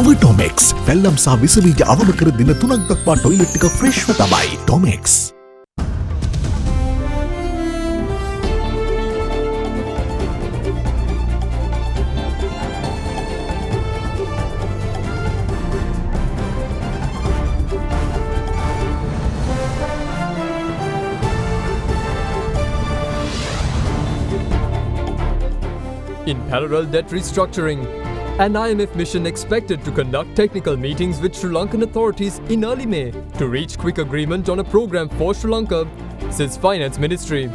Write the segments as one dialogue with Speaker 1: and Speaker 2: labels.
Speaker 1: නව ඩොමෙක්ස් පැල්ලම් සහ විසබීජ අවම කර දින 3ක් දක්වා ටොයිලට් එක ෆ්‍රෙෂ්ව තමයි. ඩොමෙක්ස්.
Speaker 2: In parallel debt restructuring, an IMF mission expected to conduct technical meetings with Sri Lankan authorities in early May to reach quick agreement on a program for Sri Lanka, says Finance Ministry.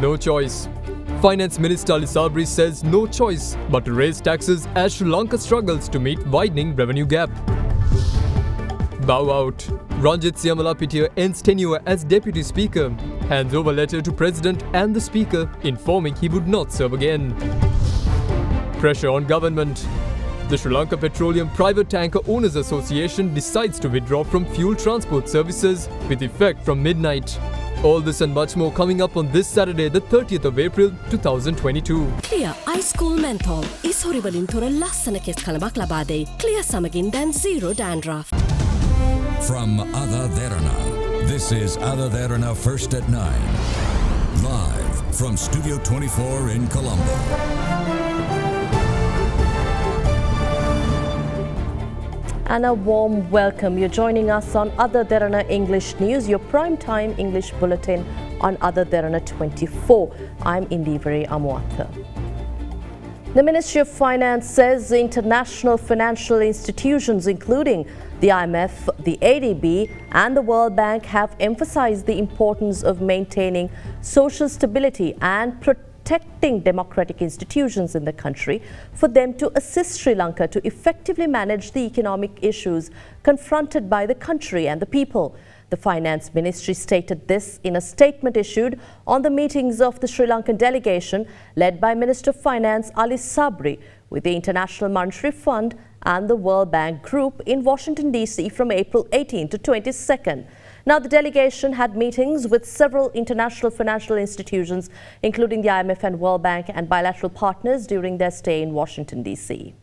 Speaker 2: No choice. Finance Minister Ali Sabri says no choice but to raise taxes as Sri Lanka struggles to meet widening revenue gap. Bow out. Ranjitzimbala Peter ends tenure as Deputy Speaker, hands over letter to President and the Speaker informing he would not serve again. Pressure on government. The Sri Lanka Petroleum Private Tanker Owners Association decides to withdraw from fuel transport services with effect from midnight. All this and much more coming up on this Saturday, the 30th of April, 2022.
Speaker 3: Clear Ice Cool Menthol. Isori walin thora lassana kes kalamak laba dei. Clear samagin dan zero dandruff.
Speaker 4: From AdaDerana, this is AdaDerana First at 9. Live from Studio 24 in Colombo.
Speaker 5: And a warm welcome. You're joining us on AdaDerana English News, your prime-time English bulletin on AdaDerana 24. I'm Indivare Amwatha. The Ministry of Finance says international financial institutions, including the IMF, the ADB and the World Bank, have emphasized the importance of maintaining social stability and protecting democratic institutions in the country for them to assist Sri Lanka to effectively manage the economic issues confronted by the country and the people. The Finance Ministry stated this in a statement issued on the meetings of the Sri Lankan delegation led by Minister of Finance Ali Sabri with the International Monetary Fund and the World Bank Group in Washington, D.C. from April 18 to 22nd. Now, the delegation had meetings with several international financial institutions, including the IMF and World Bank and bilateral partners during their stay in Washington, D.C.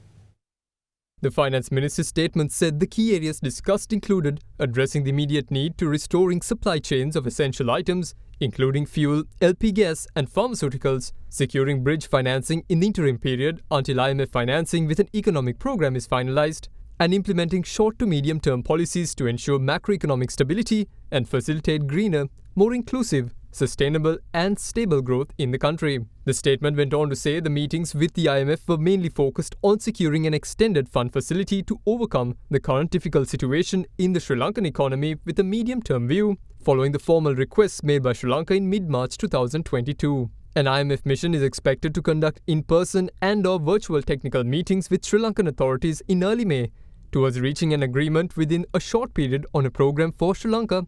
Speaker 2: The Finance Minister's statement said the key areas discussed included addressing the immediate need to restoring supply chains of essential items, including fuel, LP gas and pharmaceuticals, securing bridge financing in the interim period until IMF financing with an economic program is finalized, and implementing short to medium-term policies to ensure macroeconomic stability and facilitate greener, more inclusive, sustainable and stable growth in the country. The statement went on to say the meetings with the IMF were mainly focused on securing an extended fund facility to overcome the current difficult situation in the Sri Lankan economy with a medium-term view, following the formal requests made by Sri Lanka in mid-March 2022. An IMF mission is expected to conduct in-person and/or virtual technical meetings with Sri Lankan authorities in early May towards reaching an agreement within a short period on a program for Sri Lanka,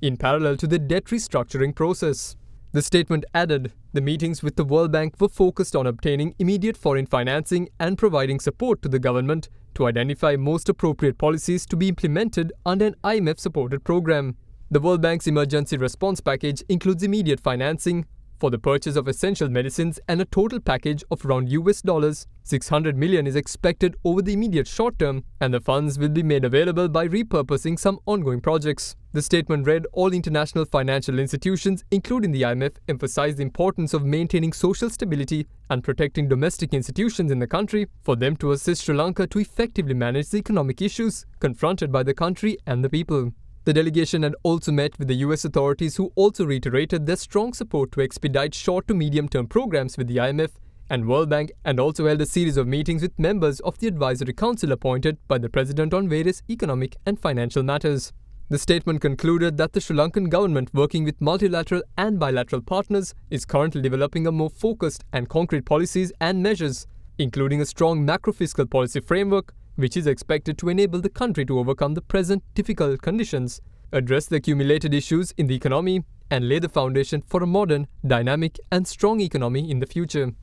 Speaker 2: in parallel to the debt restructuring process. The statement added, the meetings with the World Bank were focused on obtaining immediate foreign financing and providing support to the government to identify most appropriate policies to be implemented under an IMF-supported program. The World Bank's emergency response package includes immediate financing for the purchase of essential medicines, and a total package of around $600 million is expected over the immediate short term, and the funds will be made available by repurposing some ongoing projects. The statement read, all international financial institutions, including the IMF, emphasize the importance of maintaining social stability and protecting domestic institutions in the country for them to assist Sri Lanka to effectively manage the economic issues confronted by the country and the people. The delegation had also met with the US authorities, who also reiterated their strong support to expedite short to medium-term programs with the IMF and World Bank, and also held a series of meetings with members of the advisory council appointed by the President on various economic and financial matters. The statement concluded that the Sri Lankan government, working with multilateral and bilateral partners, is currently developing a more focused and concrete policies and measures, including a strong macro-fiscal policy framework, which is expected to enable the country to overcome the present difficult conditions, address the accumulated issues in the economy, and lay the foundation for a modern, dynamic and strong economy in the future.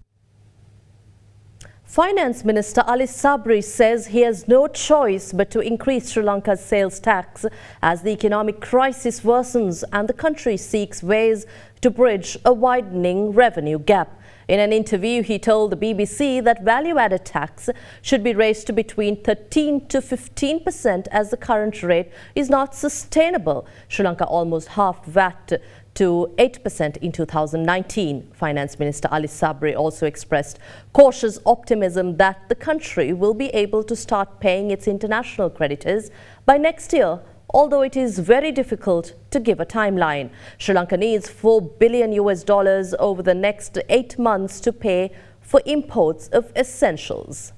Speaker 5: Finance Minister Ali Sabri says he has no choice but to increase Sri Lanka's sales tax as the economic crisis worsens and the country seeks ways to bridge a widening revenue gap. In an interview, he told the BBC that value-added tax should be raised to between 13 to 15% as the current rate is not sustainable. Sri Lanka almost halved VAT to 8% in 2019. Finance Minister Ali Sabri also expressed cautious optimism that the country will be able to start paying its international creditors by next year, although it is very difficult to give a timeline. Sri Lanka needs $4 billion over the next 8 months to pay for imports of essentials.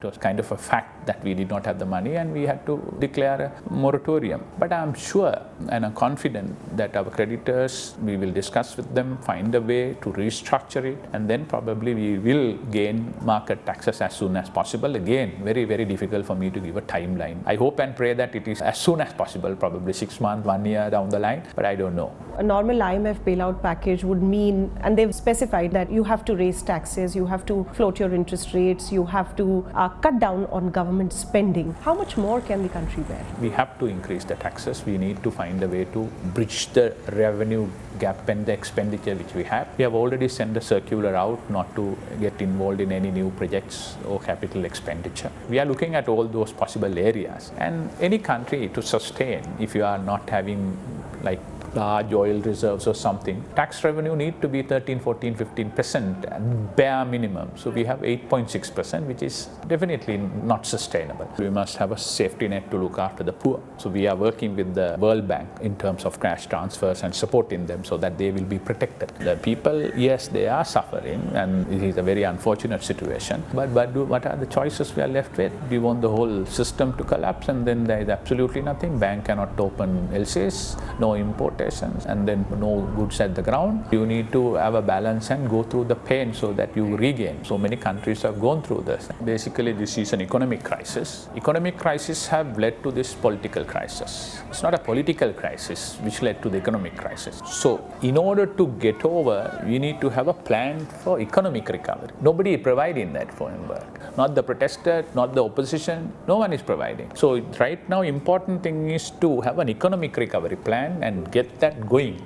Speaker 6: It was kind of a fact that we did not have the money and we had to declare a moratorium. But I'm sure and I'm confident that our creditors, we will discuss with them, find a way to restructure it, and then probably we will gain market access as soon as possible. Again, very, very difficult for me to give a timeline. I hope and pray that it is as soon as possible, probably 6 months, 1 year down the line, but I don't know.
Speaker 7: A normal IMF bailout package would mean, and they've specified that you have to raise taxes, you have to float your interest rates, you have to cut down on government spending. How much more can the country bear?
Speaker 6: We have to increase the taxes. We need to find a way to bridge the revenue gap and the expenditure which we have. We have already sent a circular out not to get involved in any new projects or capital expenditure. We are looking at all those possible areas. And any country to sustain, if you are not having like large oil reserves or something, tax revenue need to be 13, 14, 15% bare minimum. So we have 8.6%, which is definitely not sustainable. We must have a safety net to look after the poor. So we are working with the World Bank in terms of cash transfers and supporting them so that they will be protected. The people, yes, they are suffering and it is a very unfortunate situation. But what are the choices we are left with? We want the whole system to collapse and then there is absolutely nothing. Bank cannot open LCs, no import, and then no goods at the ground. You need to have a balance and go through the pain so that you regain. So many countries have gone through this. Basically, this is an economic crisis. Economic crisis have led to this political crisis. It's not a political crisis which led to the economic crisis. So in order to get over, we need to have a plan for economic recovery. Nobody is providing that framework. Not the protester, not the opposition, no one is providing. So right now, important thing is to have an economic recovery plan and get that going.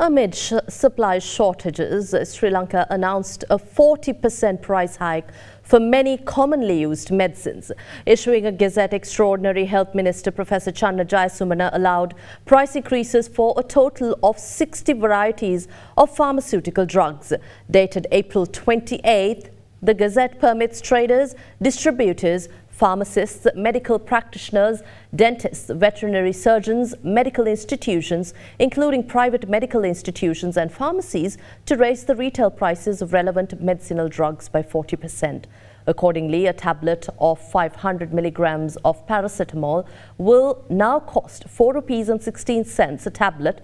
Speaker 5: Amid supply shortages, Sri Lanka announced a 40% price hike for many commonly used medicines. Issuing a Gazette, Extraordinary Health Minister Professor Channa Jayasumana allowed price increases for a total of 60 varieties of pharmaceutical drugs. Dated April 28th, the Gazette permits traders, distributors, pharmacists, medical practitioners, dentists, veterinary surgeons, medical institutions, including private medical institutions and pharmacies, to raise the retail prices of relevant medicinal drugs by 40%. Accordingly, a tablet of 500 milligrams of paracetamol will now cost ₹4.16 a tablet,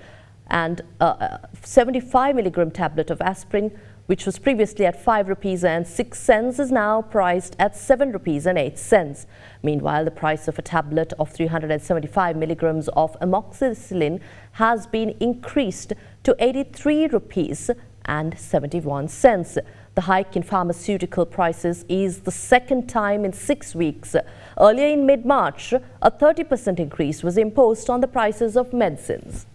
Speaker 5: and a 75 milligram tablet of aspirin, which was previously at ₹5.06, is now priced at ₹7.08. Meanwhile, the price of a tablet of 375 milligrams of amoxicillin has been increased to ₹83.71. The hike in pharmaceutical prices is the second time in 6 weeks. Earlier in mid-March, a 30% increase was imposed on the prices of medicines.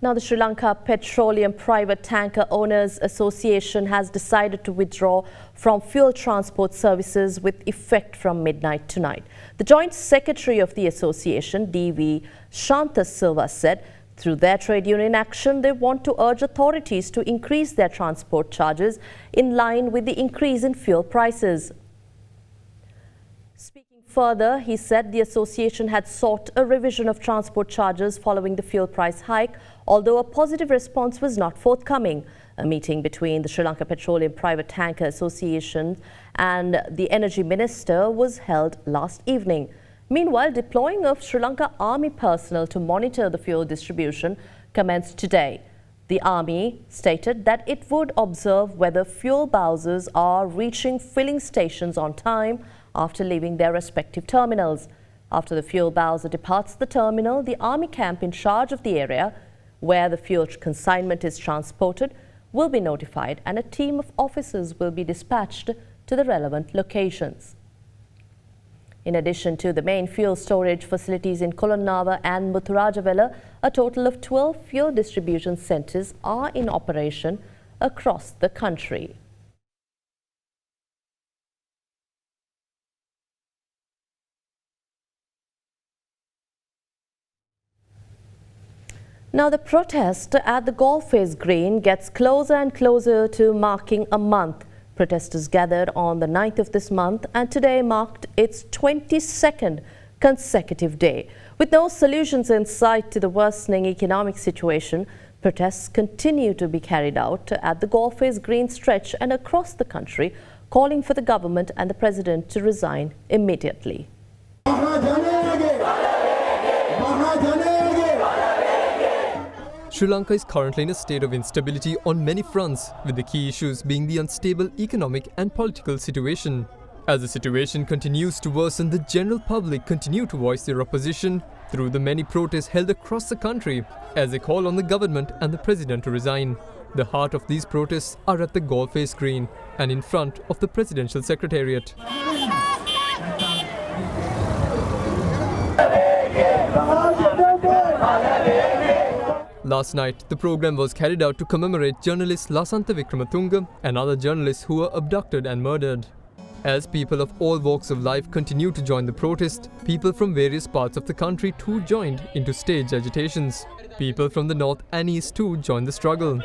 Speaker 5: Now, the Sri Lanka Petroleum Private Tanker Owners Association has decided to withdraw from fuel transport services with effect from midnight tonight. The Joint Secretary of the association, D.V. Shanta Silva, said through their trade union action, they want to urge authorities to increase their transport charges in line with the increase in fuel prices. Further, he said the association had sought a revision of transport charges following the fuel price hike, although a positive response was not forthcoming. A meeting between the Sri Lanka Petroleum Private Tanker Association and the Energy Minister was held last evening. Meanwhile, deploying of Sri Lanka Army personnel to monitor the fuel distribution commenced today. The Army stated that it would observe whether fuel bowsers are reaching filling stations on time after leaving their respective terminals. After the fuel bowser departs the terminal, the Army camp in charge of the area where the fuel consignment is transported will be notified, and a team of officers will be dispatched to the relevant locations. In addition to the main fuel storage facilities in Kolonnava and Muthurajavela, a total of 12 fuel distribution centres are in operation across the country. Now, the protest at the Goldface Green gets closer and closer to marking a month. Protesters gathered on the 9th of this month and today marked its 22nd consecutive day. With no solutions in sight to the worsening economic situation, protests continue to be carried out at the Goldface Green stretch and across the country, calling for the government and the president to resign immediately.
Speaker 2: Sri Lanka is currently in a state of instability on many fronts, with the key issues being the unstable economic and political situation. As the situation continues to worsen, the general public continue to voice their opposition through the many protests held across the country as they call on the government and the president to resign. The heart of these protests are at the Goldface Green and in front of the presidential secretariat. Last night, the program was carried out to commemorate journalist Lasantha Wickramatunge and other journalists who were abducted and murdered. As people of all walks of life continue to join the protest, people from various parts of the country too joined into stage agitations. People from the north and east too joined the struggle.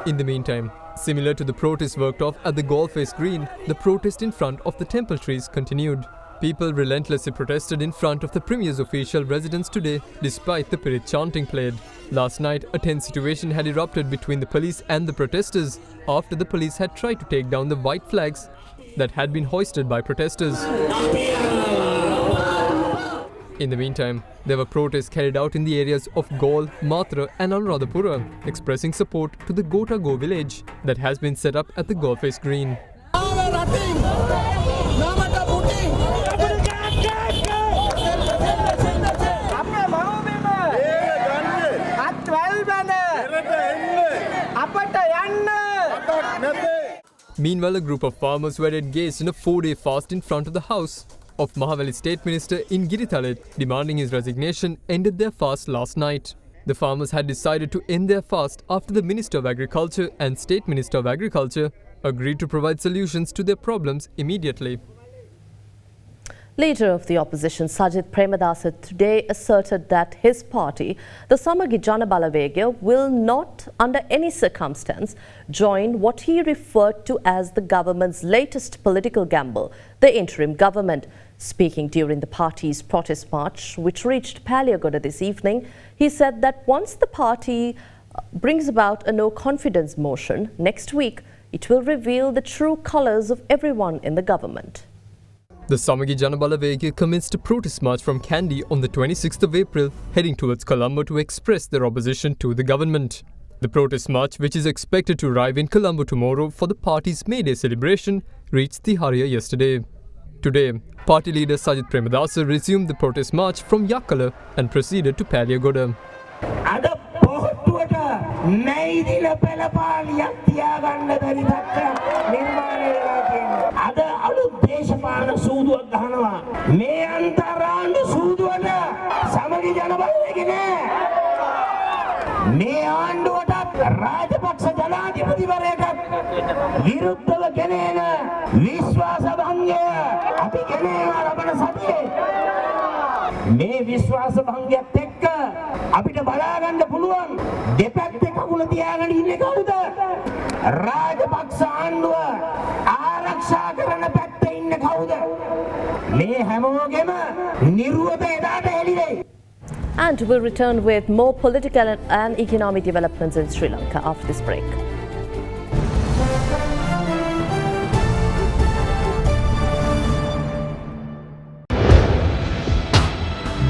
Speaker 2: In the meantime, similar to the protest worked off at the Goldface Green, the protest in front of the temple trees continued. People relentlessly protested in front of the Premier's official residence today, despite the Pirit chanting played. Last night, a tense situation had erupted between the police and the protesters after the police had tried to take down the white flags that had been hoisted by protesters. In the meantime, there were protests carried out in the areas of Gaul, Matra and Anuradhapura, expressing support to the Gota Go village that has been set up at the Goldface Green. Meanwhile, a group of farmers who had engaged in a 4-day fast in front of the house of Mahaweli State Minister in Girithalet, demanding his resignation, ended their fast last night. The farmers had decided to end their fast after the Minister of Agriculture and State Minister of Agriculture agreed to provide solutions to their problems immediately.
Speaker 5: Leader of the opposition Sajid Premadasa today asserted that his party, the Samagi Jana Balawegaya, will not under any circumstance join what he referred to as the government's latest political gamble, the interim government. Speaking during the party's protest march, which reached Paliagoda this evening, he said that once the party brings about a no-confidence motion next week, it will reveal the true colours of everyone in the government.
Speaker 2: The Samagi Jana Balawegaya commenced a protest march from Kandy on the 26th of April, heading towards Colombo to express their opposition to the government. The protest march, which is expected to arrive in Colombo tomorrow for the party's May Day celebration, reached the Harrier yesterday. Today, party leader Sajid Premadasa resumed the protest march from Yakala and proceeded to Paliagoda.
Speaker 8: මේ විශ්වාස භංගයත් එක්ක අපිට බලා ගන්න පුළුවන් දෙපැත්තේ කකුල තියාගෙන ඉන්නේ කවුද? රාජපක්ෂ ආණ්ඩුව ආරක්ෂා කරන පැත්තේ ඉන්නේ කවුද? මේ හැමෝගෙම නිර්වත එදාට එළි වෙයි.
Speaker 5: And we'll return with more political and economic developments in Sri Lanka after this break.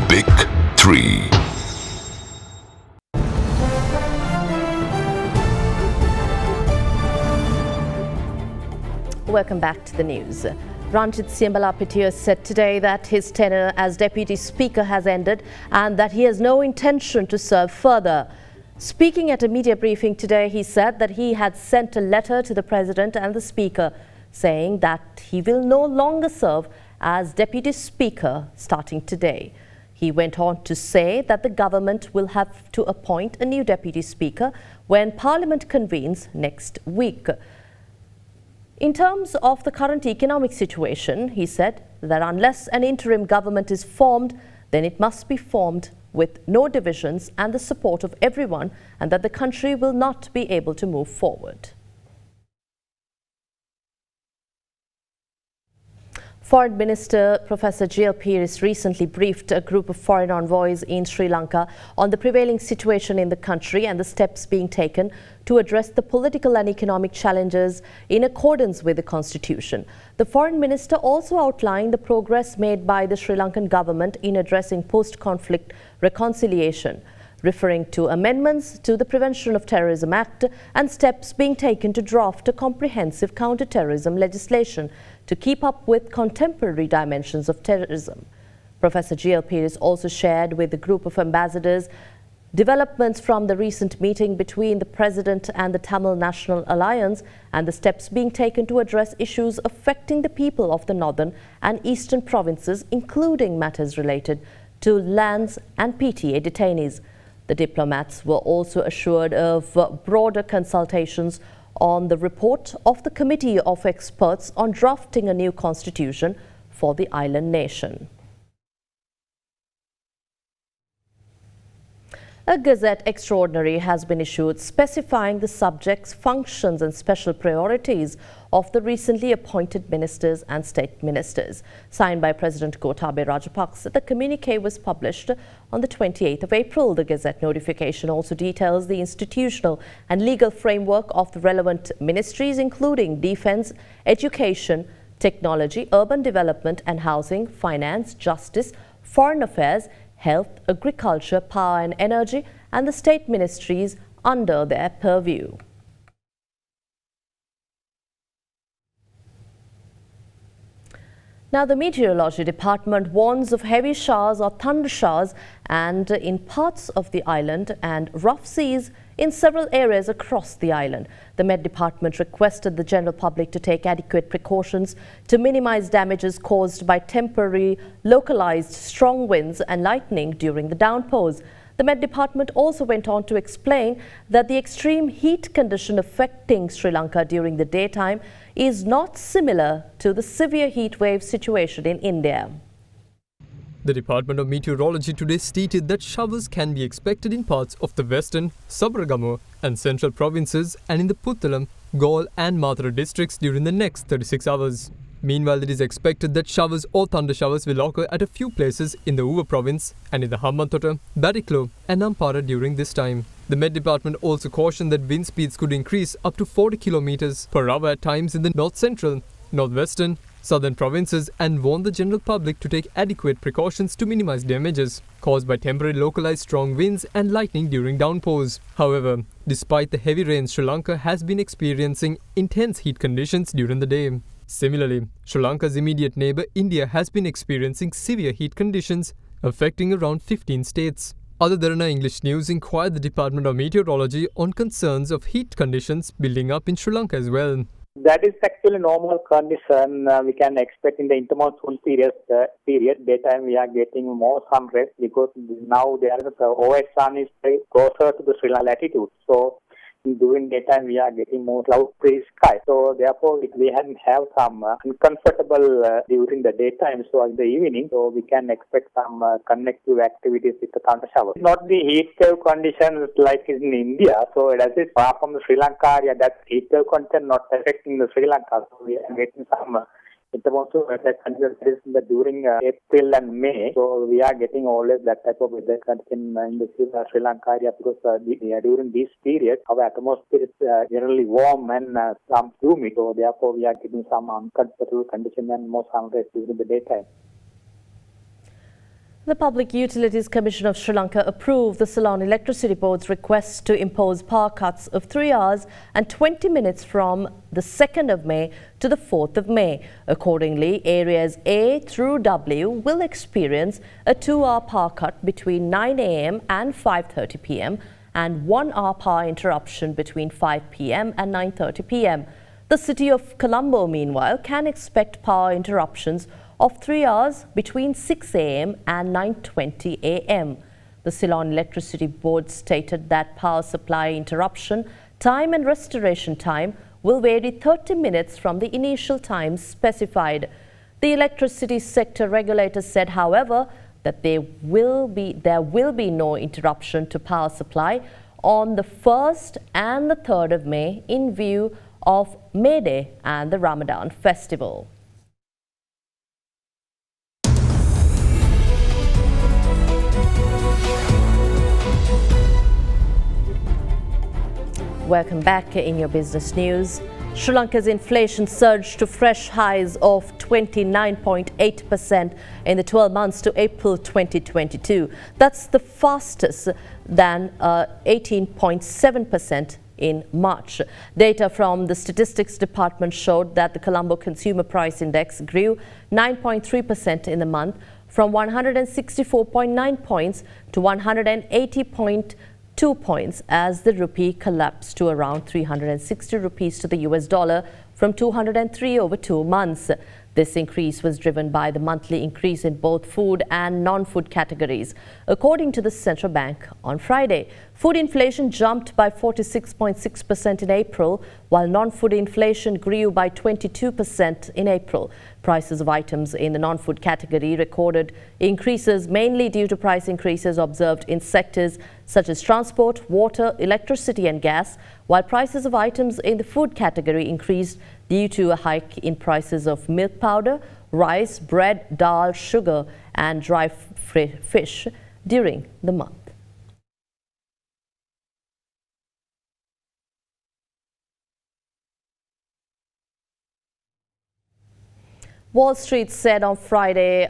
Speaker 1: Big 3.
Speaker 5: Welcome back to the news. Ranjitzimbala Peter said today that his tenure as Deputy Speaker has ended and that he has no intention to serve further. Speaking at a media briefing today, he said that he had sent a letter to the President and the Speaker saying that he will no longer serve as Deputy Speaker starting today. He went on to say that the government will have to appoint a new Deputy Speaker when Parliament convenes next week. In terms of the current economic situation, he said that unless an interim government is formed, then it must be formed with no divisions and the support of everyone, and that the country will not be able to move forward. Foreign Minister Professor G.L. Peter recently briefed a group of foreign envoys in Sri Lanka on the prevailing situation in the country and the steps being taken to address the political and economic challenges in accordance with the Constitution. The Foreign Minister also outlined the progress made by the Sri Lankan government in addressing post-conflict reconciliation, referring to amendments to the Prevention of Terrorism Act and steps being taken to draft a comprehensive counter-terrorism legislation to keep up with contemporary dimensions of terrorism. Professor G.L. Peter also shared with the group of ambassadors developments from the recent meeting between the President and the Tamil National Alliance and the steps being taken to address issues affecting the people of the northern and eastern provinces, including matters related to lands and PTA detainees. The diplomats were also assured of broader consultations on the report of the Committee of Experts on drafting a new constitution for the island nation. A Gazette Extraordinary has been issued specifying the subjects, functions and special priorities of the recently appointed ministers and state ministers. Signed by President Gotabaya Rajapaksa, the communique was published on the 28th of April. The Gazette notification also details the institutional and legal framework of the relevant ministries, including defence, education, technology, urban development and housing, finance, justice, foreign affairs, health, agriculture, power and energy, and the state ministries under their purview. Now, the Meteorology Department warns of heavy showers or thunder showers and in parts of the island and rough seas in several areas across the island. The Met Department requested the general public to take adequate precautions to minimize damages caused by temporary localized strong winds and lightning during the downpours. The Met Department also went on to explain that the extreme heat condition affecting Sri Lanka during the daytime is not similar to the severe heat wave situation in India.
Speaker 2: The Department of Meteorology today stated that showers can be expected in parts of the western, Sabaragamuwa and central provinces and in the Puttalam, Galle and Mathura districts during the next 36 hours. Meanwhile, it is expected that showers or thunder showers will occur at a few places in the Uva province and in the Hambantota, Batticaloa and Ampara during this time. The Met Department also cautioned that wind speeds could increase up to 40 km per hour at times in the north-central, northwestern, southern provinces and warned the general public to take adequate precautions to minimize damages caused by temporary localized strong winds and lightning during downpours. However, despite the heavy rains, Sri Lanka has been experiencing intense heat conditions during the day. Similarly, Sri Lanka's immediate neighbor India has been experiencing severe heat conditions affecting around 15 states. AdaDerana English News inquired the Department of Meteorology on concerns of heat conditions building up in Sri Lanka as well.
Speaker 9: That is actually normal condition we can expect in the intermonsoon period. Daytime we are getting more sun rays because now there is the OS sun is very closer to the Sri Lanka latitude. So during daytime we are getting more cloud-free sky. So therefore we have some uncomfortable during the daytime. So in the evening, so we can expect some convective activities with the thunder shower. Not the heat wave conditions like in India. So that is far from the Sri Lanka area. That heat wave condition not affecting the Sri Lanka. So we are getting some intermonsoon weather conditions during April and May. So we are getting always that type of weather condition in the Sri Lanka area because during this period our atmosphere is generally warm and some humid. So therefore we are getting some uncomfortable condition and more sun rays during the daytime.
Speaker 5: The Public Utilities Commission of Sri Lanka approved the Ceylon Electricity Board's request to impose power cuts of 3 hours and 20 minutes from the 2nd of May to the 4th of May. Accordingly, areas A through W will experience a 2-hour power cut between 9 a.m. and 5:30 p.m. and 1-hour power interruption between 5 p.m. and 9:30 p.m. The city of Colombo, meanwhile, can expect power interruptions of 3 hours between 6 a.m. and 9:20 a.m. The Ceylon Electricity Board stated that power supply interruption time and restoration time will vary 30 minutes from the initial time specified. The electricity sector regulator said, however, that there will be no interruption to power supply on the 1st and the 3rd of May in view of May Day and the Ramadan festival. Welcome back in your business news. Sri Lanka's inflation surged to fresh highs of 29.8% in the 12 months to April 2022. That's the fastest than 18.7% in March. Data from the Statistics Department showed that the Colombo Consumer Price Index grew 9.3% in the month, from 164.9 points to 180.2 points, as the rupee collapsed to around 360 rupees to the US dollar from 203 over 2 months. This increase was driven by the monthly increase in both food and non-food categories. According to the central bank on Friday, food inflation jumped by 46.6% in April, while non-food inflation grew by 22% in April. Prices of items in the non-food category recorded increases mainly due to price increases observed in sectors such as transport, water, electricity and gas, while prices of items in the food category increased due to a hike in prices of milk powder, rice, bread, dal, sugar and dry fish during the month. Wall Street said on Friday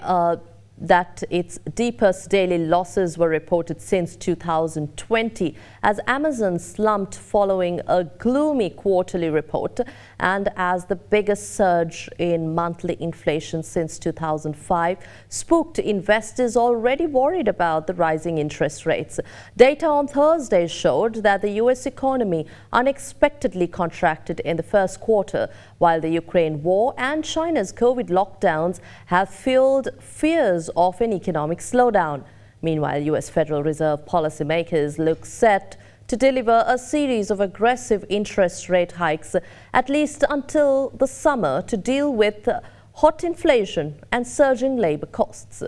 Speaker 5: that its deepest daily losses were reported since 2020 as Amazon slumped following a gloomy quarterly report and as the biggest surge in monthly inflation since 2005 spooked investors already worried about the rising interest rates. Data on Thursday showed that the US economy unexpectedly contracted in the first quarter, while the Ukraine war and China's COVID lockdowns have fueled fears of an economic slowdown. Meanwhile, US Federal Reserve policymakers look set to deliver a series of aggressive interest rate hikes at least until the summer to deal with hot inflation and surging labor costs.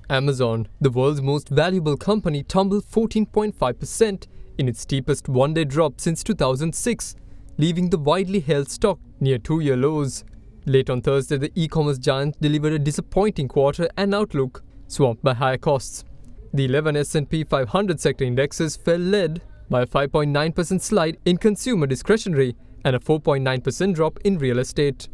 Speaker 2: Amazon, the world's most valuable company, tumbled 14.5% in its steepest one-day drop since 2006, leaving the widely held stock near 2-year lows. Late on Thursday, the e-commerce giant delivered a disappointing quarter and outlook, swamped by higher costs. The 11 S&P 500 sector indexes fell, led by a 5.9% slide in consumer discretionary and a 4.9% drop in real estate.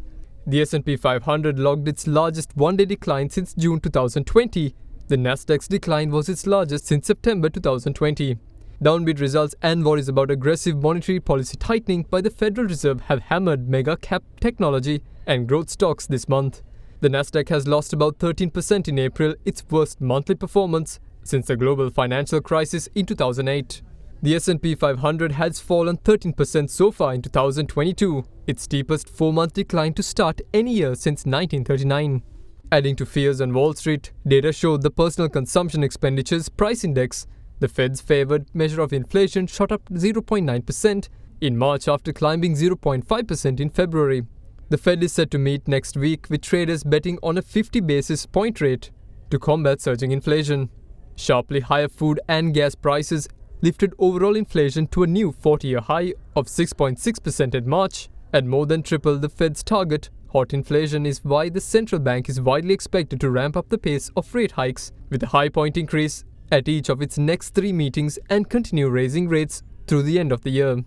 Speaker 2: The S&P 500 logged its largest one-day decline since June 2020. The Nasdaq's decline was its largest since September 2020. Downbeat results and worries about aggressive monetary policy tightening by the Federal Reserve have hammered mega-cap technology and growth stocks this month. The Nasdaq has lost about 13% in April, its worst monthly performance since the global financial crisis in 2008. The S&P 500 has fallen 13% so far in 2022, its steepest 4-month decline to start any year since 1939. Adding to fears on Wall Street, data showed the Personal Consumption Expenditures Price Index, the Fed's favored measure of inflation, shot up 0.9% in March after climbing 0.5% in February. The Fed is set to meet next week, with traders betting on a 50 basis point rate to combat surging inflation. Sharply higher food and gas prices lifted overall inflation to a new 40-year high of 6.6% in March, and more than triple the Fed's target. Hot inflation is why the central bank is widely expected to ramp up the pace of rate hikes, with a high point increase at each of its next 3 meetings and continue raising rates through the end of the year.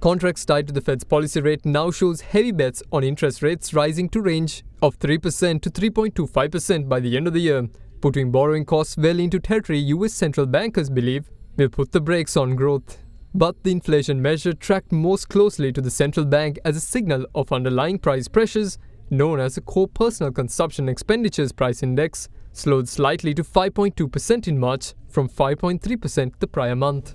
Speaker 2: Contracts tied to the Fed's policy rate now shows heavy bets on interest rates rising to range of 3% to 3.25% by the end of the year, putting borrowing costs well into territory US central bankers believe will put the brakes on growth. But the inflation measure tracked most closely to the central bank as a signal of underlying price pressures, known as the Core Personal Consumption Expenditures Price Index, slowed slightly to 5.2% in March from 5.3% the prior month.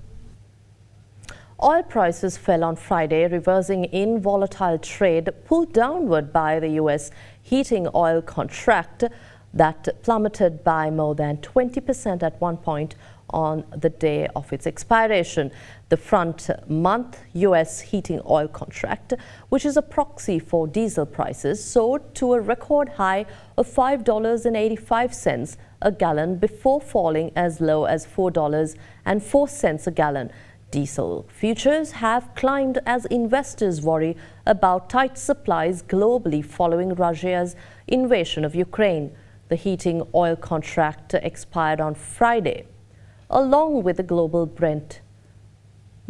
Speaker 5: Oil prices fell on Friday, reversing in volatile trade pulled downward by the U.S. heating oil contract that plummeted by more than 20% at one point on the day of its expiration. The front-month U.S. heating oil contract, which is a proxy for diesel prices, soared to a record high of $5.85 a gallon before falling as low as $4.04 a gallon. Diesel futures have climbed as investors worry about tight supplies globally following Russia's invasion of Ukraine. The heating oil contract expired on Friday, along with the global Brent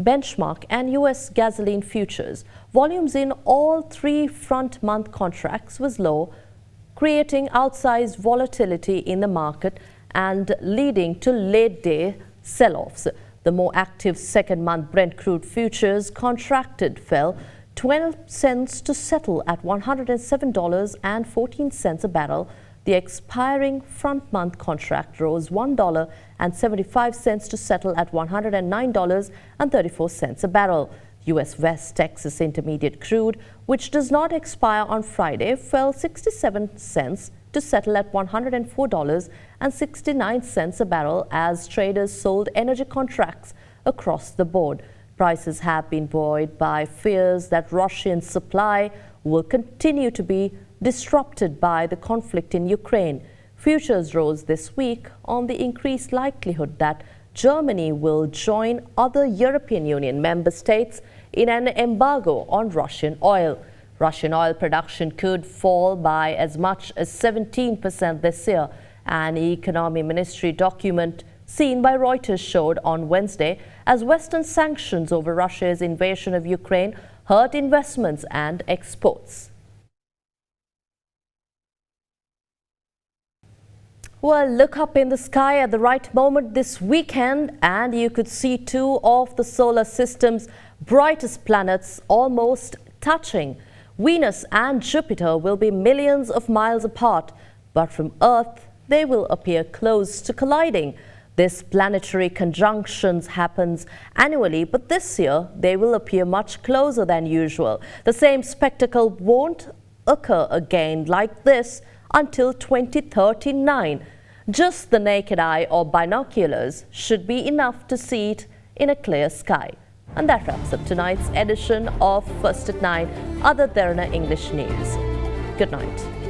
Speaker 5: benchmark and U.S. gasoline futures. Volumes in all three front-month contracts was low, creating outsized volatility in the market and leading to late-day sell-offs. The more active second-month Brent crude futures contracted fell 12 cents to settle at $107.14 a barrel. The expiring front-month contract rose $1.75 to settle at $109.34 a barrel. U.S. West Texas Intermediate crude, which does not expire on Friday, fell 67 cents to settle at $104.69 a barrel as traders sold energy contracts across the board. Prices have been buoyed by fears that Russian supply will continue to be disrupted by the conflict in Ukraine. Futures rose this week on the increased likelihood that Germany will join other European Union member states in an embargo on Russian oil. Russian oil production could fall by as much as 17% this year. An economy ministry document seen by Reuters showed on Wednesday as Western sanctions over Russia's invasion of Ukraine hurt investments and exports. Well, look up in the sky at the right moment this weekend and you could see two of the solar system's brightest planets almost touching. Venus and Jupiter will be millions of miles apart, but from Earth they will appear close to colliding. This planetary conjunctions happens annually, but this year they will appear much closer than usual. The same spectacle won't occur again like this until 2039. Just the naked eye or binoculars should be enough to see it in a clear sky. And that wraps up tonight's edition of First at 9 AdaDerana English News. Good night.